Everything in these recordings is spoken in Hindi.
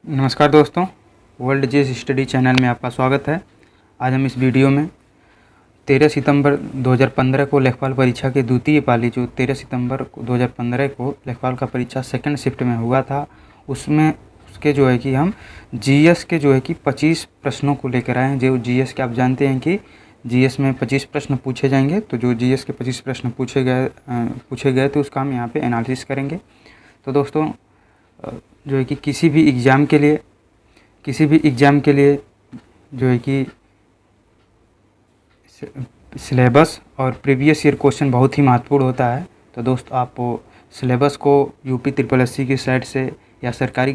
नमस्कार दोस्तों, वर्ल्ड जीएस स्टडी चैनल में आपका स्वागत है। आज हम इस वीडियो में 13 सितंबर 2015 को लेखपाल परीक्षा की द्वितीय पाली जो 13 सितंबर 2015 को लेखपाल का परीक्षा सेकंड शिफ्ट में हुआ था, उसमें उसके जो है कि हम जीएस के जो है कि 25 प्रश्नों को लेकर आए हैं। जो जीएस के आप जानते हैं कि जीएस में 25 प्रश्न पूछे जाएंगे, तो जो जीएस के 25 प्रश्न पूछे गए तो उसका हम यहाँ पे एनालिसिस करेंगे। तो दोस्तों जो है कि किसी भी एग्ज़ाम के लिए जो है कि सिलेबस और प्रीवियस ईयर क्वेश्चन बहुत ही महत्वपूर्ण होता है। तो दोस्त आप सिलेबस को UP SSSC की साइट से या सरकारी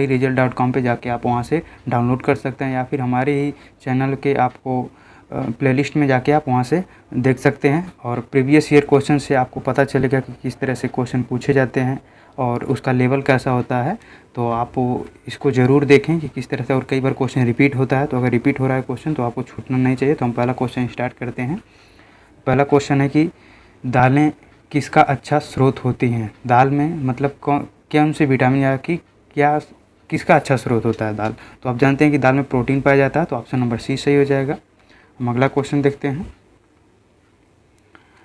result.com पे जाके आप वहाँ से डाउनलोड कर सकते हैं, या फिर हमारे ही चैनल के आपको प्लेलिस्ट में जाके आप वहाँ से देख सकते हैं। और प्रीवियस ईयर क्वेश्चन से आपको पता चलेगा कि किस तरह से क्वेश्चन पूछे जाते हैं और उसका लेवल कैसा होता है। तो आप इसको ज़रूर देखें कि किस तरह से, और कई बार क्वेश्चन रिपीट होता है, तो अगर रिपीट हो रहा है क्वेश्चन तो आपको छूटना नहीं चाहिए। तो हम पहला क्वेश्चन स्टार्ट करते हैं। पहला क्वेश्चन है कि दालें किसका अच्छा स्रोत होती हैं। दाल में मतलब कौन से विटामिन या कि क्या किसका अच्छा स्रोत होता है दाल। तो आप जानते हैं कि दाल में प्रोटीन पाया जाता है, तो ऑप्शन नंबर सी सही हो जाएगा। हम अगला क्वेश्चन देखते हैं।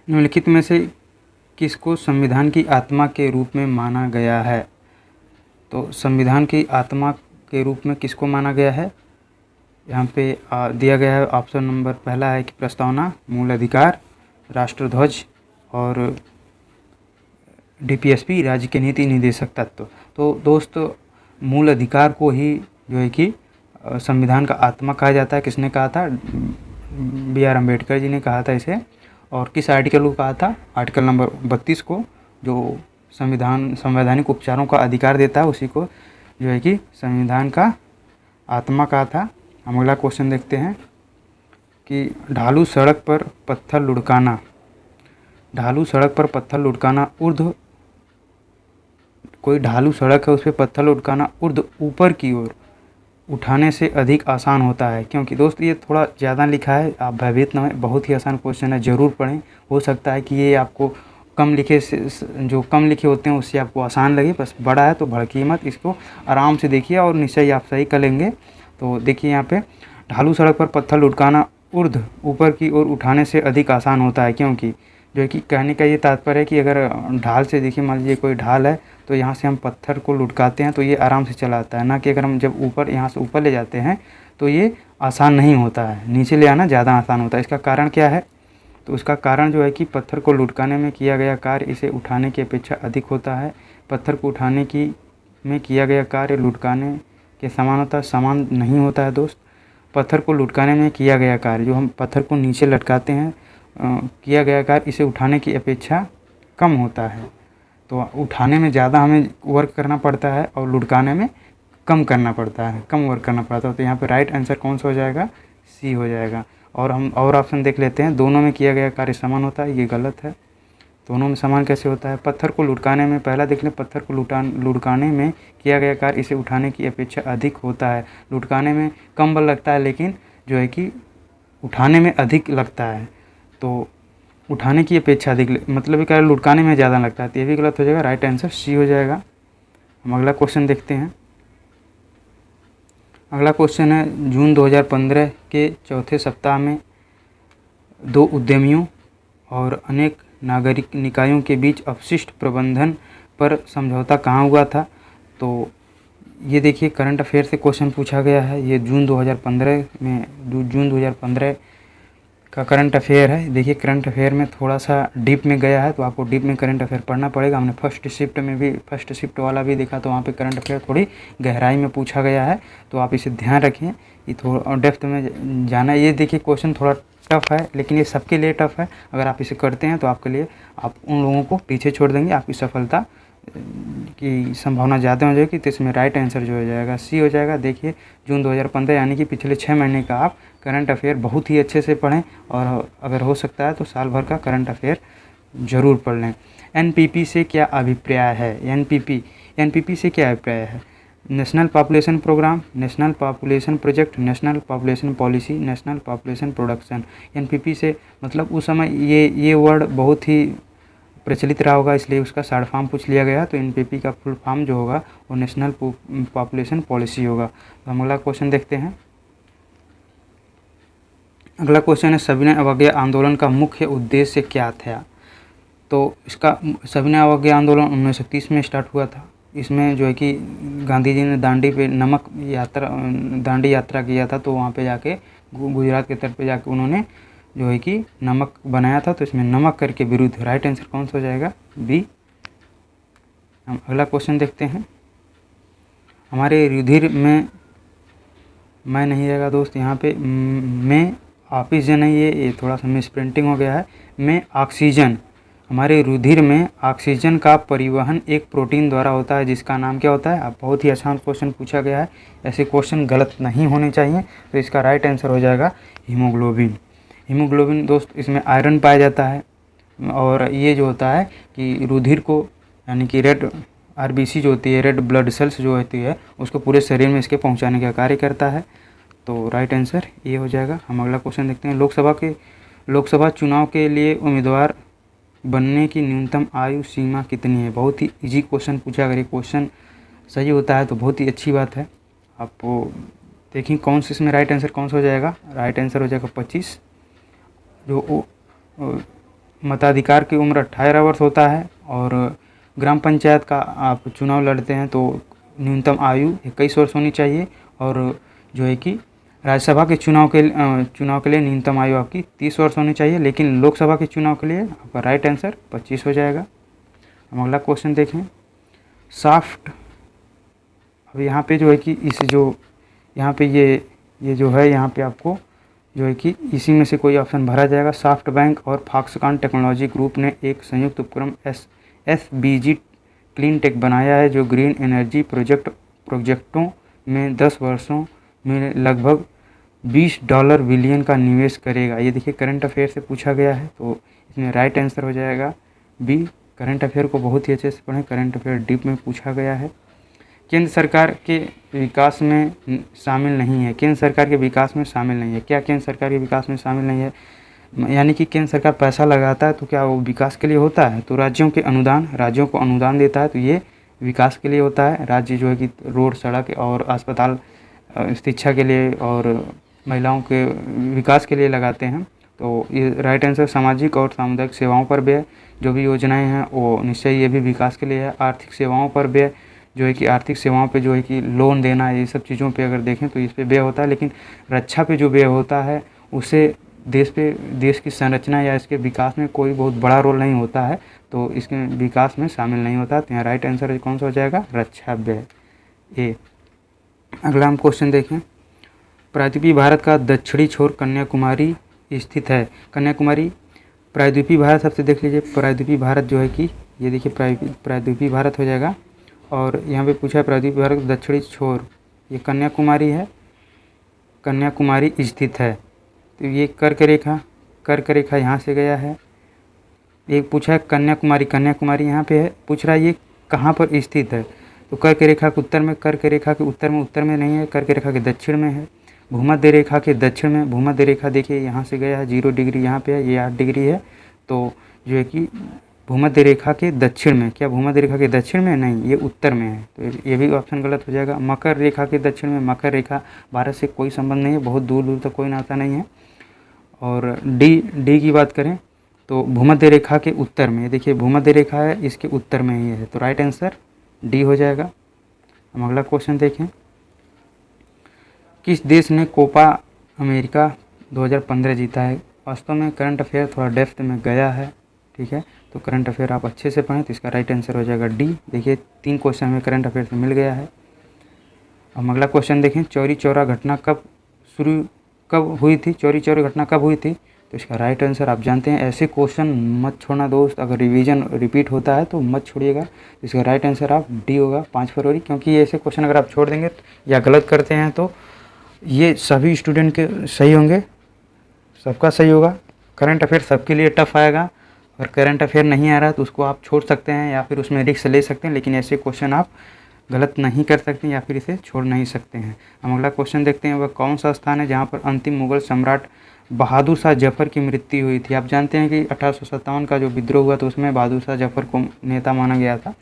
निम्नलिखित में से किसको संविधान की आत्मा के रूप में माना गया है। तो संविधान की आत्मा के रूप में किसको माना गया है, यहाँ पे दिया गया है। ऑप्शन नंबर पहला है कि प्रस्तावना, मूल अधिकार, राष्ट्रध्वज और DPSP राज्य के नीति निर्देशक तत्व। तो दोस्त मूल अधिकार को ही जो है कि संविधान का आत्मा कहा जाता है। किसने कहा था? BR अम्बेडकर जी ने कहा था इसे। और किस आर्टिकल को कहा था? आर्टिकल नंबर 32 को, जो संवैधानिक उपचारों का अधिकार देता है, उसी को जो है कि संविधान का आत्मा कहा था। हम अगला क्वेश्चन देखते हैं कि ढालू सड़क पर पत्थर लुढ़काना। ढालू सड़क पर पत्थर लुढ़काना कोई ढालू सड़क है उस पर पत्थर लुढ़काना ऊपर की ओर उठाने से अधिक आसान होता है। क्योंकि दोस्त ये थोड़ा ज़्यादा लिखा है, आप भयभीत न हों, बहुत ही आसान क्वेश्चन है, ज़रूर पढ़ें। हो सकता है कि ये आपको जो कम लिखे होते हैं उससे आपको आसान लगे, बस बड़ा है तो भड़किए मत, इसको आराम से देखिए और निश्चय आप सही कर लेंगे। तो देखिए यहाँ पे ढालू सड़क पर पत्थर लुढ़काना ऊपर की ओर उठाने से अधिक आसान होता है। क्योंकि जो है कि कहने का ये तात्पर्य है कि अगर ढाल से, देखिए मान लीजिए कोई ढाल है, तो यहाँ से हम पत्थर को लुढ़काते हैं तो ये आराम से चला आता है, ना कि अगर हम जब यहाँ से ऊपर ले जाते हैं तो ये आसान नहीं होता है, नीचे ले आना ज़्यादा आसान होता है। इसका कारण क्या है? तो उसका कारण जो है कि पत्थर को लुढ़काने में किया गया कार्य इसे उठाने की अपेक्षा अधिक होता है। पत्थर को उठाने में किया गया कार्य लुढ़काने के समान नहीं होता है दोस्त। पत्थर को लुढ़काने में किया गया कार्य, जो हम पत्थर को नीचे लटकाते हैं, किया गया कार्य इसे उठाने की अपेक्षा कम होता है। तो उठाने में ज़्यादा हमें वर्क करना पड़ता है और लुढ़काने में कम करना पड़ता है, कम वर्क करना पड़ता है। तो यहाँ पे राइट आंसर कौन सा हो जाएगा? सी हो जाएगा। और हम और ऑप्शन देख लेते हैं। दोनों में किया गया कार्य समान होता है, ये गलत है। दोनों में समान कैसे होता है? पत्थर को लुढ़काने में, पहला देख लें, पत्थर को लुढ़काने में किया गया कार्य इसे उठाने की अपेक्षा अधिक होता है। लुढ़काने में कम बल लगता है, लेकिन जो है कि उठाने में अधिक लगता है। तो उठाने की अपेक्षा अधिक, मतलब ये कार्य लुढ़काने में ज़्यादा लगता है, तो ये भी गलत हो जाएगा। राइट आंसर सी हो जाएगा। हम अगला क्वेश्चन देखते हैं। अगला क्वेश्चन है, जून 2015 के चौथे सप्ताह में 2 उद्यमियों और अनेक नागरिक निकायों के बीच अपशिष्ट प्रबंधन पर समझौता कहाँ हुआ था। तो ये देखिए करंट अफेयर से क्वेश्चन पूछा गया है। ये जून 2015 का करंट अफेयर है। देखिए करंट अफेयर में थोड़ा सा डीप में गया है, तो आपको डीप में करंट अफेयर पढ़ना पड़ेगा। हमने फर्स्ट शिफ्ट वाला भी देखा, तो वहाँ पे करंट अफेयर थोड़ी गहराई में पूछा गया है, तो आप इसे ध्यान रखें। ये थोड़ा डेप्थ में जाना। ये देखिए क्वेश्चन थोड़ा टफ है, लेकिन ये सबके लिए टफ है। अगर आप इसे करते हैं तो आपके लिए, आप उन लोगों को पीछे छोड़ देंगे, आपकी सफलता की संभावना ज़्यादा हो जाएगी। तो इसमें राइट आंसर जो हो जाएगा सी हो जाएगा। देखिए जून 2015 यानी कि पिछले 6 महीने का आप करंट अफेयर बहुत ही अच्छे से पढ़ें, और अगर हो सकता है तो साल भर का करंट अफेयर ज़रूर पढ़ लें। NPP से क्या अभिप्राय है? NPP से क्या अभिप्राय है? National population programme, national population project, national population policy, national population production. NPP से मतलब उस समय ये वर्ड बहुत ही प्रचलित रहा होगा, इसलिए उसका शॉर्ट फॉर्म पूछ लिया गया। तो एनपीपी का फुल फॉर्म जो होगा वो नेशनल पॉपुलेशन पॉलिसी होगा। तो हम अगला क्वेश्चन देखते हैं। अगला क्वेश्चन है सविनय अवज्ञा आंदोलन का मुख्य उद्देश्य क्या था। तो इसका सविनय अवज्ञा आंदोलन 1930 में स्टार्ट हुआ था। इसमें जो है कि गांधी जी ने दांडी यात्रा किया था। तो वहाँ पे जाके गुजरात के तट पे जाके उन्होंने जो है कि नमक बनाया था। तो इसमें नमक कर के विरुद्ध राइट आंसर कौन सा हो जाएगा, बी। हम अगला क्वेश्चन देखते हैं। हमारे रुधिर में मैं नहीं रहेगा दोस्त, यहाँ पे में ऑक्सीजन है, ये थोड़ा सा मिस प्रिंटिंग हो गया है। में ऑक्सीजन, हमारे रुधिर में ऑक्सीजन का परिवहन एक प्रोटीन द्वारा होता है जिसका नाम क्या होता है। अब बहुत ही आसान क्वेश्चन पूछा गया है, ऐसे क्वेश्चन गलत नहीं होने चाहिए। तो इसका राइट आंसर हो जाएगा हीमोग्लोबिन। हीमोग्लोबिन दोस्त, इसमें आयरन पाया जाता है और ये जो होता है कि रुधिर को, यानी कि रेड आरबीसी जो होती है, रेड ब्लड सेल्स जो होती है, उसको पूरे शरीर में इसके पहुंचाने का कार्य करता है। तो राइट आंसर ये हो जाएगा। हम अगला क्वेश्चन देखते हैं। लोकसभा चुनाव के लिए उम्मीदवार बनने की न्यूनतम आयु सीमा कितनी है। बहुत ही इजी क्वेश्चन पूछा, अगर ये क्वेश्चन सही होता है तो बहुत ही अच्छी बात है। आप देखिए कौन से इसमें राइट आंसर कौन सा हो जाएगा। राइट आंसर हो जाएगा 25। जो मताधिकार की उम्र 18 वर्ष होता है और ग्राम पंचायत का आप चुनाव लड़ते हैं तो न्यूनतम आयु 21 वर्ष होनी चाहिए। और जो है कि राज्यसभा के चुनाव के लिए न्यूनतम आयु आपकी 30 वर्ष होनी चाहिए, लेकिन लोकसभा के चुनाव के लिए आपका राइट आंसर 25 हो जाएगा। हम अगला क्वेश्चन देखें। सॉफ्ट, अब यहाँ पे जो है कि यहाँ पे ये जो है, यहाँ पे आपको जो है कि इसी में से कोई ऑप्शन भरा जाएगा। सॉफ्ट बैंक और फॉक्सकॉन टेक्नोलॉजी ग्रुप ने एक संयुक्त उपक्रम SBG क्लीन टेक बनाया है जो ग्रीन एनर्जी प्रोजेक्टों में 10 वर्षों में लगभग $20 बिलियन का निवेश करेगा। ये देखिए करंट अफेयर से पूछा गया है, तो इसमें राइट आंसर हो जाएगा बी। करंट अफेयर को बहुत ही अच्छे से पढ़ें, करंट अफेयर डीप में पूछा गया है। केंद्र सरकार के विकास में शामिल नहीं है। केंद्र सरकार के विकास में शामिल नहीं है। क्या केंद्र सरकार के विकास में शामिल नहीं है, यानी कि केंद्र सरकार पैसा लगाता है तो क्या वो विकास के लिए होता है। तो राज्यों को अनुदान देता है, तो ये विकास के लिए होता है। राज्य जो है कि रोड, सड़क और अस्पताल, शिक्षा के लिए और महिलाओं के विकास के लिए लगाते हैं। तो ये राइट आंसर सामाजिक और सामुदायिक सेवाओं पर व्यय जो भी योजनाएं हैं वो निश्चय ये भी विकास के लिए है। आर्थिक सेवाओं पर व्यय जो है कि आर्थिक सेवाओं पे जो है कि लोन देना, ये सब चीज़ों पे अगर देखें तो इस पे व्यय होता है। लेकिन रक्षा पे जो व्यय होता है उससे देश की संरचना या इसके विकास में कोई बहुत बड़ा रोल नहीं होता है, तो इसके विकास में शामिल नहीं होता। तो यहाँ राइट आंसर कौन सा हो जाएगा, रक्षा व्यय, ए। अगला हम क्वेश्चन देखें। प्रायद्वीपीय भारत का दक्षिणी छोर कन्याकुमारी स्थित है। कन्याकुमारी प्रायद्वीपीय भारत, सबसे देख लीजिए प्रायद्वीपीय भारत जो है कि ये देखिए प्रायद्वीपीय भारत हो जाएगा। और यहाँ पे पूछा है प्रायद्वीपीय भारत का दक्षिणी छोर, ये कन्याकुमारी है, कन्याकुमारी स्थित है। तो ये कर्क रेखा यहाँ से गया है। एक पूछा है कन्याकुमारी यहाँ पे है, पूछ रहा है ये कहाँ पर स्थित है। तो कर्क रेखा के उत्तर में, उत्तर में नहीं है, कर्क रेखा के दक्षिण में है। भूमध्य रेखा के दक्षिण में, भूमध्य रेखा देखिए यहाँ से गया है, 0 डिग्री यहाँ पे है, ये 8 डिग्री है। तो जो है कि भूमध्य रेखा के दक्षिण में, क्या भूमध्य रेखा के दक्षिण में, नहीं, ये उत्तर में है। तो ये भी ऑप्शन गलत हो जाएगा। मकर रेखा के दक्षिण में, मकर रेखा भारत से कोई संबंध नहीं है, बहुत दूर दूर तक कोई नाता नहीं है। और डी की बात करें तो भूमध्य रेखा के उत्तर में, देखिए भूमध्य रेखा है, इसके उत्तर में ही है। तो राइट आंसर डी हो जाएगा। हम अगला क्वेश्चन देखें। किस देश ने कोपा अमेरिका 2015 जीता है। वास्तव में करंट अफेयर थोड़ा डेप्थ में गया है, ठीक है, तो करंट अफेयर आप अच्छे से पढ़ें। तो इसका राइट आंसर हो जाएगा डी। देखिए 3 क्वेश्चन हमें करंट अफेयर से मिल गया है। हम अगला क्वेश्चन देखें। चौरी चौरा घटना कब हुई थी, चौरी चौरा घटना कब हुई थी। तो इसका राइट आंसर आप जानते हैं। ऐसे क्वेश्चन मत छोड़ना दोस्त, अगर रिवीजन रिपीट होता है तो मत छोड़िएगा। इसका राइट आंसर आप डी होगा, 5 फरवरी। क्योंकि ऐसे क्वेश्चन अगर आप छोड़ देंगे या गलत करते हैं तो ये सभी स्टूडेंट के सही होंगे, सबका सही होगा। करंट अफेयर सबके लिए टफ आएगा, और करंट अफेयर नहीं आ रहा तो उसको आप छोड़ सकते हैं या फिर उसमें रिस्क ले सकते हैं, लेकिन ऐसे क्वेश्चन आप गलत नहीं कर सकते या फिर इसे छोड़ नहीं सकते हैं। हम अगला क्वेश्चन देखते हैं। वह कौन सा स्थान है जहाँ पर अंतिम मुगल सम्राट बहादुर शाह जफ़र की मृत्यु हुई थी। आप जानते हैं कि 1857 का जो विद्रोह हुआ तो उसमें बहादुर शाह जफ़र को नेता माना गया था।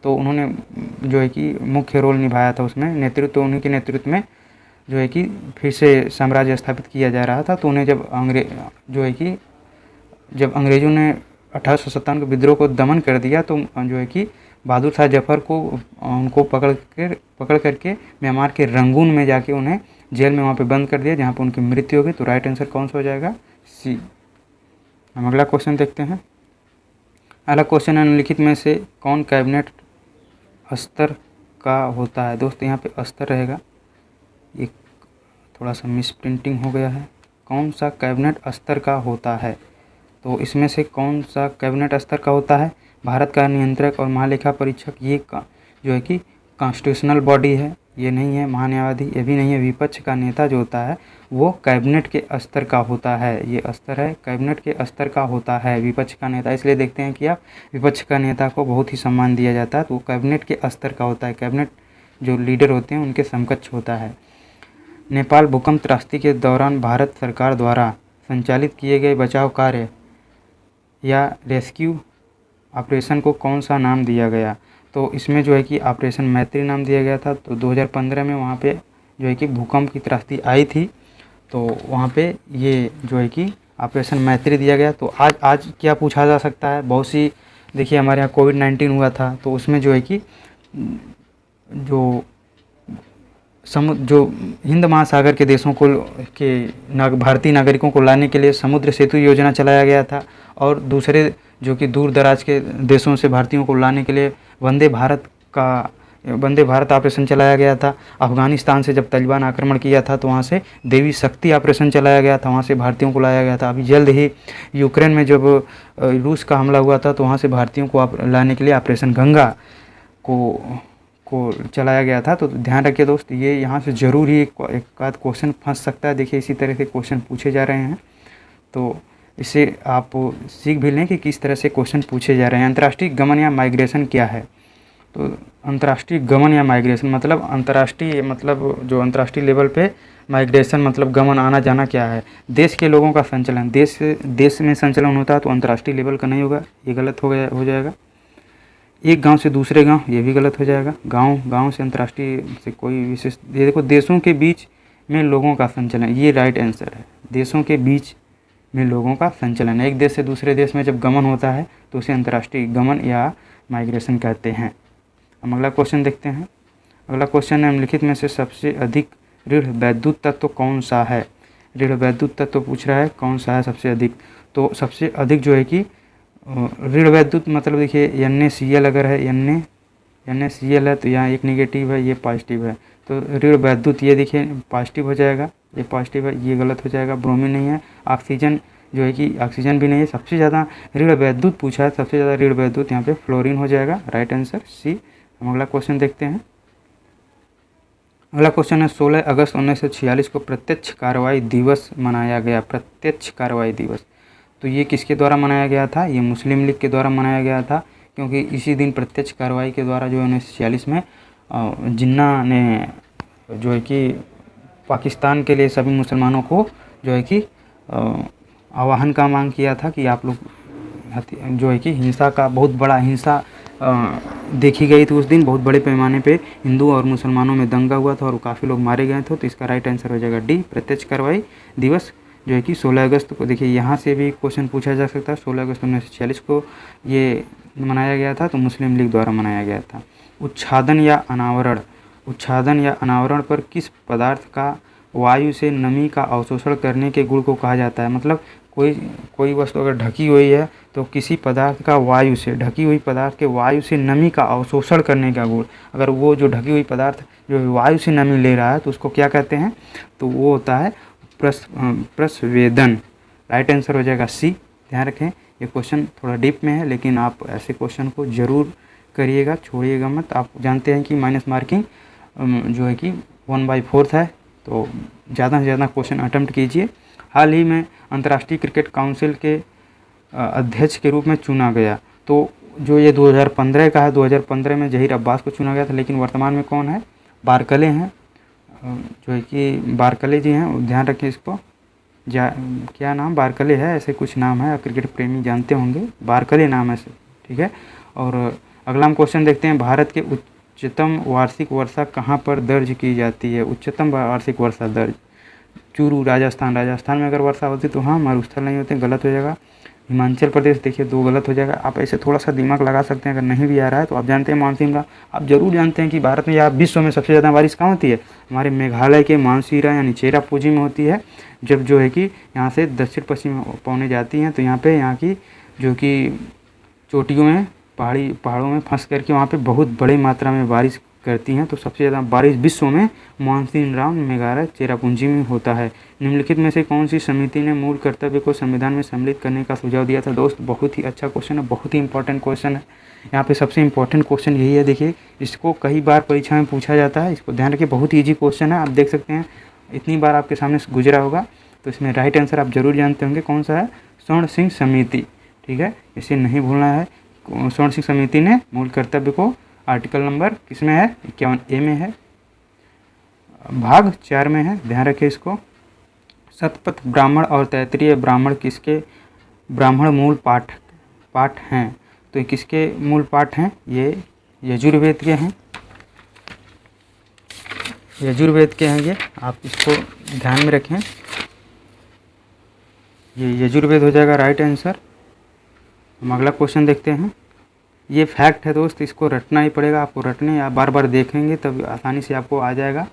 तो उन्होंने जो है कि मुख्य रोल निभाया था उसमें, नेतृत्व उन्हीं के नेतृत्व में जो है कि फिर से साम्राज्य स्थापित किया जा रहा था। तो उन्हें जब अंग्रेज़ों ने 1857 के विद्रोह को दमन कर दिया तो जो है कि बहादुर शाह जफ़र को उनको पकड़ करके म्यांमार के रंगून में जाके उन्हें जेल में वहाँ पे बंद कर दिया, जहाँ पे उनकी मृत्यु हो गई। तो राइट आंसर कौन सा हो जाएगा? सी। हम अगला क्वेश्चन देखते हैं। अगला क्वेश्चन है, निम्नलिखित में से कौन कैबिनेट स्तर का होता है? दोस्त यहाँ पे स्तर रहेगा, ये थोड़ा सा मिस प्रिंटिंग हो गया है। कौन सा कैबिनेट स्तर का होता है? तो इसमें से कौन सा कैबिनेट स्तर का होता है? भारत का नियंत्रक और महालेखा परीक्षक, ये जो है कि कॉन्स्टिट्यूशनल बॉडी है, ये नहीं है। महान्यायाधीश, ये भी नहीं है। विपक्ष का नेता जो होता है वो कैबिनेट के स्तर का होता है, ये स्तर है कैबिनेट के स्तर का होता है विपक्ष का नेता। इसलिए देखते हैं कि आप विपक्ष का नेता को बहुत ही सम्मान दिया जाता है, तो वो कैबिनेट के स्तर का होता है। कैबिनेट जो लीडर होते हैं उनके समकक्ष होता है। नेपाल भूकंप त्रासदी के दौरान भारत सरकार द्वारा संचालित किए गए बचाव कार्य या रेस्क्यू ऑपरेशन को कौन सा नाम दिया गया? तो इसमें जो है कि ऑपरेशन मैत्री नाम दिया गया था। तो 2015 में वहाँ पे जो है कि भूकंप की त्रासदी आई थी, तो वहाँ पे ये जो है कि ऑपरेशन मैत्री दिया गया। तो आज क्या पूछा जा सकता है? बहुत सी, देखिए हमारे यहाँ कोविड-19 हुआ था, तो उसमें जो है कि जो हिंद महासागर के देशों को भारतीय नागरिकों को लाने के लिए समुद्र सेतु योजना चलाया गया था, और दूसरे जो कि दूर दराज के देशों से भारतीयों को लाने के लिए वंदे भारत ऑपरेशन चलाया गया था। अफ़गानिस्तान से जब तालिबान आक्रमण किया था तो वहाँ से देवी शक्ति ऑपरेशन चलाया गया था, वहाँ से भारतीयों को लाया गया था। अभी जल्द ही यूक्रेन में जब रूस का हमला हुआ था तो वहाँ से भारतीयों को लाने के लिए ऑपरेशन गंगा को चलाया गया था। तो ध्यान रखिए दोस्त, ये यहाँ से ज़रूर ही एक आध क्वेश्चन फंस सकता है। देखिए इसी तरह से क्वेश्चन पूछे जा रहे हैं, तो इससे आप सीख भी लें कि किस तरह से क्वेश्चन पूछे जा रहे हैं। अंतर्राष्ट्रीय गमन या माइग्रेशन क्या है? तो अंतर्राष्ट्रीय गमन या माइग्रेशन मतलब जो अंतर्राष्ट्रीय लेवल पे माइग्रेशन मतलब गमन आना जाना क्या है? देश के लोगों का संचलन, देश में संचलन होता है तो अंतर्राष्ट्रीय लेवल का नहीं होगा, ये गलत हो जाएगा। एक गांव से दूसरे गांव, ये भी गलत हो जाएगा। गांव से अंतर्राष्ट्रीय से कोई विशेष, ये देखो देशों के बीच में लोगों का संचलन, ये राइट आंसर है। देशों के बीच में लोगों का संचलन, एक देश से दूसरे देश में जब गमन होता है तो उसे अंतर्राष्ट्रीय गमन या माइग्रेशन कहते हैं। हम अगला क्वेश्चन देखते हैं। अगला क्वेश्चन है, निम्नलिखित में से सबसे अधिक ऋण वैद्युत तत्व कौन सा है? ऋण वैद्युत तत्व पूछ रहा है, कौन सा है सबसे अधिक? तो सबसे अधिक जो है कि ऋण वैद्युत मतलब देखिए NaCl अगर है, NaCl है तो यहाँ एक नेगेटिव है, ये पॉजिटिव है। तो ऋण वैद्युत ये देखिए पॉजिटिव हो जाएगा, ये पॉजिटिव है, ये गलत हो जाएगा। ब्रोमीन नहीं है। ऑक्सीजन जो है कि ऑक्सीजन भी नहीं है। सबसे ज़्यादा ऋण वैद्युत पूछा है, सबसे ज़्यादा ऋण वैद्युत यहाँ पे फ्लोरीन हो जाएगा, राइट आंसर सी। हम अगला क्वेश्चन देखते हैं। अगला क्वेश्चन है, 16 अगस्त 1946 को प्रत्यक्ष कार्रवाई दिवस मनाया गया। प्रत्यक्ष कार्रवाई दिवस, तो ये किसके द्वारा मनाया गया था? ये मुस्लिम लीग के द्वारा मनाया गया था, क्योंकि इसी दिन प्रत्यक्ष कार्रवाई के द्वारा जो 1946 में जिन्ना ने जो है कि पाकिस्तान के लिए सभी मुसलमानों को जो है कि आह्वान का मांग किया था कि आप लोग जो है कि हिंसा का बहुत बड़ा हिंसा देखी गई थी उस दिन। बहुत बड़े पैमाने पे हिंदू और मुसलमानों में दंगा हुआ था और काफ़ी लोग मारे गए थे। तो इसका राइट आंसर हो जाएगा डी, प्रत्यक्ष कार्रवाई दिवस जो है कि 16 अगस्त को। देखिए यहाँ से भी क्वेश्चन पूछा जा सकता है। 16 अगस्त 1946 को ये मनाया गया था, तो मुस्लिम लीग द्वारा मनाया गया था। उच्छादन या अनावरण पर किस पदार्थ का वायु से नमी का अवशोषण करने के गुण को कहा जाता है? मतलब कोई वस्तु अगर ढकी हुई है तो किसी पदार्थ का वायु से, ढकी हुई पदार्थ के वायु से नमी का अवशोषण करने का गुण, अगर वो जो ढकी हुई पदार्थ जो वायु से नमी ले रहा है तो उसको क्या कहते हैं? तो वो होता है प्रस्वेदन, राइट आंसर हो जाएगा सी। ध्यान रखें ये क्वेश्चन थोड़ा डीप में है, लेकिन आप ऐसे क्वेश्चन को ज़रूर करिएगा, छोड़िएगा मत। आप जानते हैं कि माइनस मार्किंग जो है कि 1/4 है, तो ज़्यादा से ज़्यादा क्वेश्चन अटेम्प्ट कीजिए। हाल ही में अंतर्राष्ट्रीय क्रिकेट काउंसिल के अध्यक्ष के रूप में चुना गया, तो जो ये 2015 का है, 2015 में जहीर अब्बास को चुना गया था, लेकिन वर्तमान में कौन है? बारकले हैं, जो है कि बारकले जी हैं, ध्यान रखिए इसको। क्या नाम, बारकले है, ऐसे कुछ नाम है, क्रिकेट प्रेमी जानते होंगे, बारकले नाम है, ठीक है। और अगला हम क्वेश्चन देखते हैं, भारत के उच्चतम वार्षिक वर्षा कहाँ पर दर्ज की जाती है? उच्चतम वार्षिक वर्षा दर्ज, चूरू राजस्थान, राजस्थान में अगर वर्षा होती तो हाँ, मरुस्थल नहीं होते, गलत हो जाएगा। हिमाचल प्रदेश, देखिए 2 गलत हो जाएगा। आप ऐसे थोड़ा सा दिमाग लगा सकते हैं, अगर नहीं भी आ रहा है तो आप जानते हैं मानसून का, आप जरूर जानते हैं कि भारत में या विश्व में सबसे ज़्यादा बारिश कहाँ होती है? हमारे मेघालय के मानसीरा यानी चेरापूंजी में होती है। जब जो है कि यहाँ से दक्षिण पश्चिम पौने जाती हैं तो यहाँ पे यहाँ की जो कि चोटियों में पहाड़ों में फंस करके वहाँ पे बहुत बड़ी मात्रा में बारिश करती हैं। तो सबसे ज़्यादा बारिश विश्व में मानसून राउंड मेघालय चेरापूंजी में होता है। निम्नलिखित में से कौन सी समिति ने मूल कर्तव्य को संविधान में सम्मिलित करने का सुझाव दिया था? दोस्त बहुत ही अच्छा क्वेश्चन है, बहुत ही इंपॉर्टेंट क्वेश्चन है। यहाँ पे सबसे इंपॉर्टेंट क्वेश्चन यही है, देखिए इसको कई बार परीक्षा में पूछा जाता है, इसको ध्यान रखिए, बहुत ही ईजी क्वेश्चन है। आप देख सकते हैं इतनी बार आपके सामने से गुजरा होगा, तो इसमें राइट आंसर आप जरूर जानते होंगे कौन सा है, स्वर्ण सिंह समिति, ठीक है, इसे नहीं भूलना है। स्वर्ण सिंह समिति ने मूल कर्तव्य को, आर्टिकल नंबर किसमें है, 51A में है, भाग 4 में है, ध्यान रखिए इसको। शतपथ ब्राह्मण और तैत्तिरीय ब्राह्मण किसके ब्राह्मण मूल पाठ हैं? तो ये किसके मूल पाठ हैं? ये यजुर्वेद के हैं, यजुर्वेद के हैं ये, आप इसको ध्यान में रखें, ये यजुर्वेद हो जाएगा राइट आंसर। हम अगला क्वेश्चन देखते हैं। ये फैक्ट है दोस्त, इसको रटना ही पड़ेगा आपको, रटने या बार बार देखेंगे तब आसानी से आपको आ जाएगा।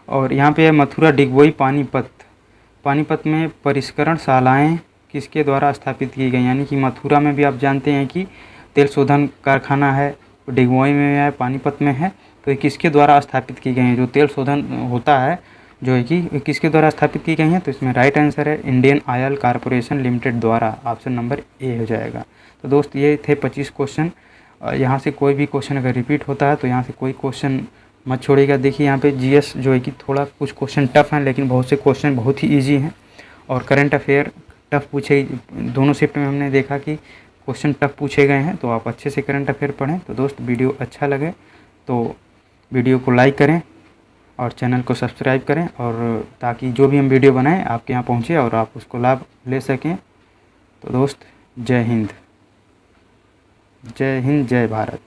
और यहाँ पे है मथुरा, डिगबोई, पानीपत। पानीपत में परिष्करण शालाएँ किसके द्वारा स्थापित की गई? यानी कि मथुरा में भी आप जानते हैं कि तेल शोधन कारखाना है, डिगबोई में है, पानीपत में है, तो ये किसके द्वारा स्थापित की गई हैं? जो तेल शोधन होता है जो है कि किसके द्वारा स्थापित की गई हैं? तो इसमें राइट आंसर है इंडियन ऑयल कॉरपोरेशन लिमिटेड द्वारा, ऑप्शन नंबर ए हो जाएगा। तो दोस्त ये थे 25 क्वेश्चन। यहाँ से कोई भी क्वेश्चन अगर रिपीट होता है तो यहाँ से कोई क्वेश्चन मत छोड़िएगा। देखिए यहाँ पे जीएस जो है कि थोड़ा कुछ क्वेश्चन टफ हैं, लेकिन बहुत से क्वेश्चन बहुत ही ईजी हैं। और करंट अफेयर टफ पूछे, दोनों शिफ्ट में हमने देखा कि क्वेश्चन टफ पूछे गए हैं, तो आप अच्छे से करंट अफेयर पढ़ें। तो दोस्त वीडियो अच्छा लगे तो वीडियो को लाइक करें और चैनल को सब्सक्राइब करें, और ताकि जो भी हम वीडियो बनाएं आपके यहाँ पहुँचे और आप उसको लाभ ले सकें। तो दोस्त जय हिंद, जय हिंद, जय भारत।